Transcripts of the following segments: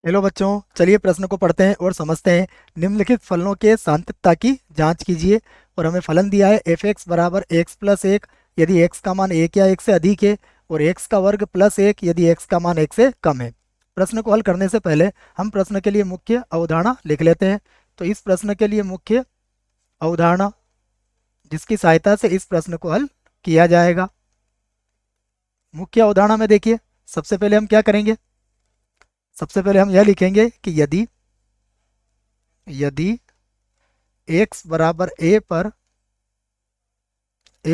Hello बच्चों, चलिए प्रश्न को पढ़ते हैं और समझते हैं। निम्नलिखित फलनों के सांतत्यता की जांच कीजिए। और हमें फलन दिया है एफ एक्स बराबर एक्स प्लस एक यदि एक्स का मान एक या एक से अधिक है, और एक्स का वर्ग प्लस एक यदि एक्स का मान एक से कम है। प्रश्न को हल करने से पहले हम प्रश्न के लिए मुख्य अवधारणा लिख लेते हैं। तो इस प्रश्न के लिए मुख्य अवधारणा जिसकी सहायता से इस प्रश्न को हल किया जाएगा। मुख्य अवधारणा में देखिए, सबसे पहले हम क्या करेंगे। सबसे पहले हम यह लिखेंगे कि यदि यदि x बराबर ए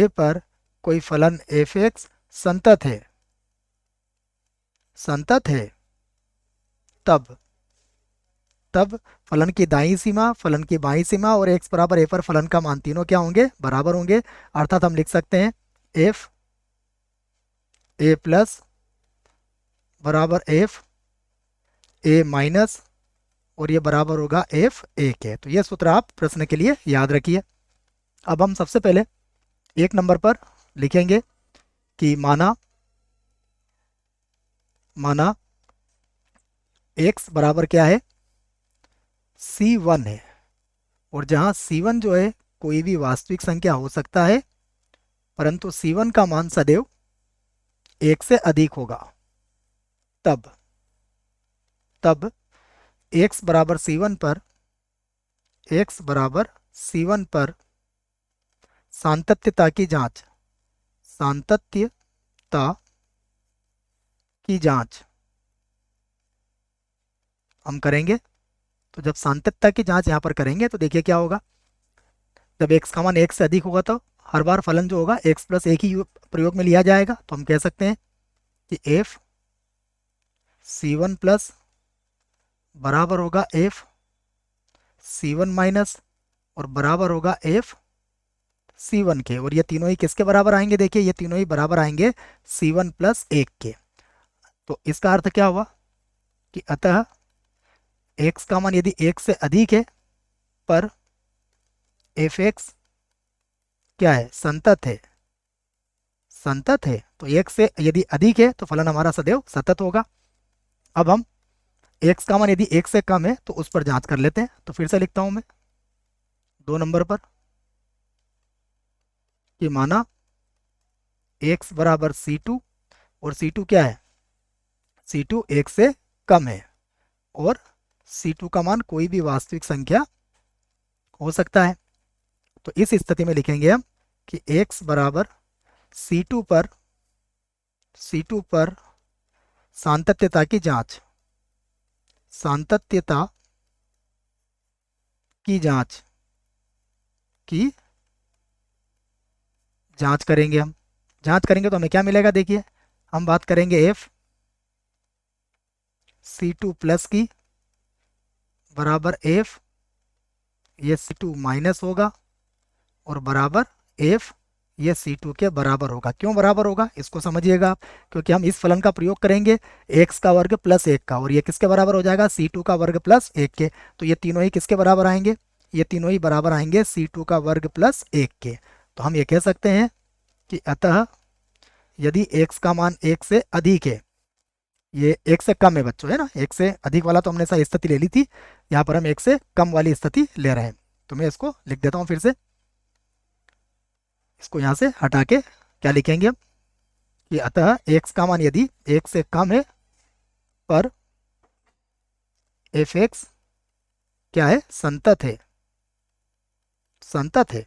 पर कोई फलन एफ एक्स संतत है तब तब फलन की दाईं सीमा, फलन की बाईं सीमा और x बराबर ए पर फलन का मान तीनों क्या होंगे, बराबर होंगे। अर्थात हम लिख सकते हैं एफ ए प्लस बराबर एफ ए माइनस, और ये बराबर होगा एफ ए के। तो ये सूत्र आप प्रश्न के लिए याद रखिए। अब हम सबसे पहले एक नंबर पर लिखेंगे कि माना माना x बराबर क्या है, C1 है। और जहां C1 जो है कोई भी वास्तविक संख्या हो सकता है, परंतु C1 का मान सदैव एक से अधिक होगा। तब तब x बराबर C1 पर सांतत्यता की जांच हम करेंगे। तो जब सांतत्यता की जांच यहाँ पर करेंगे तो देखिए क्या होगा। जब x का मान एक से अधिक होगा तो हर बार फलन जो होगा x प्लस एक ही प्रयोग में लिया जाएगा। तो हम कह सकते हैं कि एफ C1 प्लस बराबर होगा एफ C1 माइनस, और बराबर होगा एफ C1 के। और ये तीनों ही किसके बराबर आएंगे, देखिए ये तीनों ही बराबर आएंगे C1 प्लस एक के। तो इसका अर्थ क्या हुआ कि अतः x का मान यदि एक से अधिक है पर एफ एक्स क्या है, संतत है। तो एक से यदि अधिक है तो फलन हमारा सदैव सतत होगा। अब हम x का मान यदि एक से कम है तो उस पर जांच कर लेते हैं। तो फिर से लिखता हूं मैं दो नंबर पर कि माना x बराबर C2, और C2 क्या है, C2 एक से कम है, और C2 का मान कोई भी वास्तविक संख्या हो सकता है। तो इस स्थिति में लिखेंगे हम कि x बराबर C2 पर सांतत्यता की जांच सांतत्यता की जांच करेंगे। हम जांच करेंगे तो हमें क्या मिलेगा, देखिए हम बात करेंगे एफ C2 प्लस की बराबर एफ ये C2 माइनस होगा, और बराबर एफ ये C2 के बराबर होगा। क्यों बराबर होगा इसको समझिएगा आप, क्योंकि हम इस फलन का प्रयोग करेंगे x का वर्ग प्लस एक का, और ये किसके बराबर हो जाएगा, C2 का वर्ग प्लस एक के। तो ये तीनों ही किसके बराबर आएंगे, ये तीनों ही बराबर आएंगे C2 का वर्ग प्लस एक के। तो हम ये कह सकते हैं कि अतः यदि x का मान एक से अधिक है, ये एक से कम है बच्चों, है ना, एक से अधिक वाला तो हमने ऐसा स्थिति ले ली थी, यहाँ पर हम एक से कम वाली स्थिति ले रहे हैं। तो मैं इसको लिख देता हूँ फिर से, इसको यहाँ से हटा के क्या लिखेंगे हम कि अतः x का मान यदि एक से कम है पर एफ एक्स क्या है, संतत है।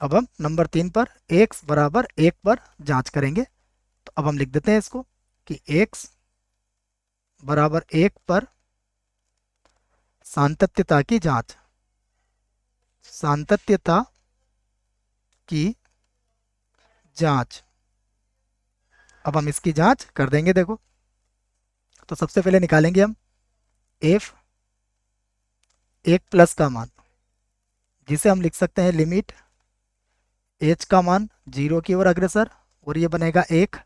अब हम नंबर 3 पर x बराबर एक पर जांच करेंगे। तो अब हम लिख देते हैं इसको कि x बराबर एक पर सांतत्यता की जांच अब हम इसकी जांच कर देंगे। देखो, तो सबसे पहले निकालेंगे हम एफ एक प्लस का मान, जिसे हम लिख सकते हैं लिमिट एच का मान 0 की ओर अग्रसर, और ये बनेगा एक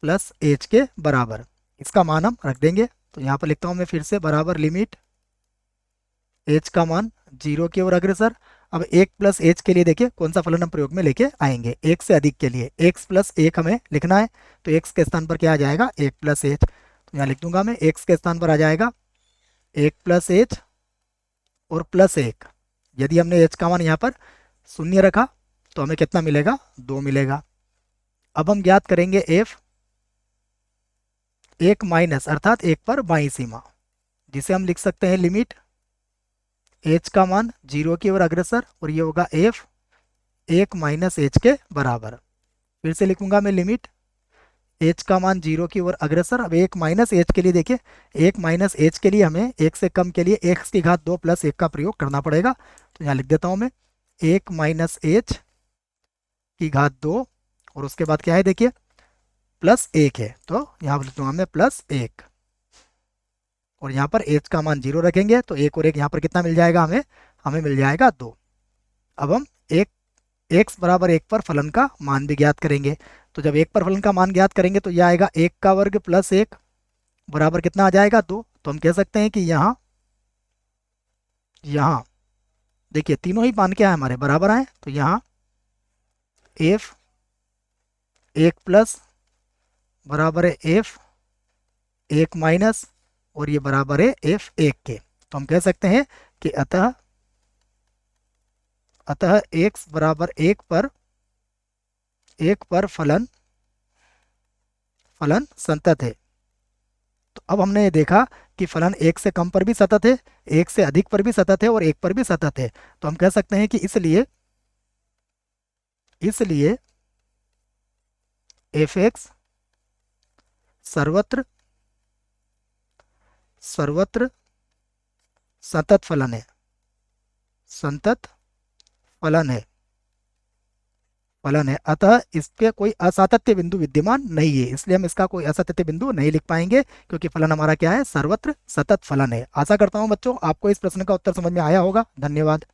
प्लस एच के बराबर। इसका मान हम रख देंगे। तो यहाँ पर लिखता हूँ मैं फिर से बराबर लिमिट एच का मान 0 की ओर अग्रसर। अब एक प्लस एच के लिए देखिए कौन सा फलन हम प्रयोग में लेके आएंगे, एक से अधिक के लिए एक्स प्लस एक हमें लिखना है। तो एक्स के स्थान पर क्या आ जाएगा, एक प्लस एच। तो यहाँ लिख दूंगा मैं, एक्स के स्थान पर आ जाएगा 1 + h और +1। यदि हमने h का मान यहाँ पर 0 रखा तो हमें कितना मिलेगा, 2 मिलेगा। अब हम ज्ञात करेंगे f 1 माइनस अर्थात 1 पर बाईं सीमा, जिसे हम लिख सकते हैं लिमिट h का मान 0 की ओर अग्रसर, और ये होगा f 1 माइनस h के बराबर। फिर से लिखूंगा मैं लिमिट h का मान 0 की ओर अग्रसर। अब 1 माइनस h के लिए देखिए, 1 माइनस h के लिए हमें 1 से कम के लिए x की घात 2 + 1 का प्रयोग करना पड़ेगा। तो यहाँ लिख देता हूँ मैं 1 माइनस h की घात 2, और उसके बाद क्या है देखिए +1 है, तो यहाँ लिख दूंगा मैं +1, और यहाँ पर h का मान 0 रखेंगे तो 1 और 1 यहाँ पर कितना मिल जाएगा हमें, हमें मिल जाएगा 2। अब हम एक x बराबर 1 पर फलन का मान भी ज्ञात करेंगे। तो जब 1 पर फलन का मान ज्ञात करेंगे तो यह आएगा 1 का वर्ग +1 बराबर कितना आ जाएगा, 2। तो हम कह सकते हैं कि यहाँ देखिए तीनों ही मान क्या है हमारे, बराबर आए। तो यहाँ f 1+ बराबर है f 1 माइनस, और ये बराबर है f 1 के। तो हम कह सकते हैं कि अतः x बराबर 1 पर फलन संतत है। तो अब हमने ये देखा कि फलन 1 से कम पर भी सतत है, 1 से अधिक पर भी सतत है, और 1 पर भी सतत है। तो हम कह सकते हैं कि इसलिए f(x) सर्वत्र सतत फलन है, अतः इसके कोई असातत्य बिंदु विद्यमान नहीं है। इसलिए हम इसका कोई असातत्य बिंदु नहीं लिख पाएंगे, क्योंकि फलन हमारा क्या है, सर्वत्र सतत फलन है। आशा करता हूं बच्चों आपको इस प्रश्न का उत्तर समझ में आया होगा। धन्यवाद।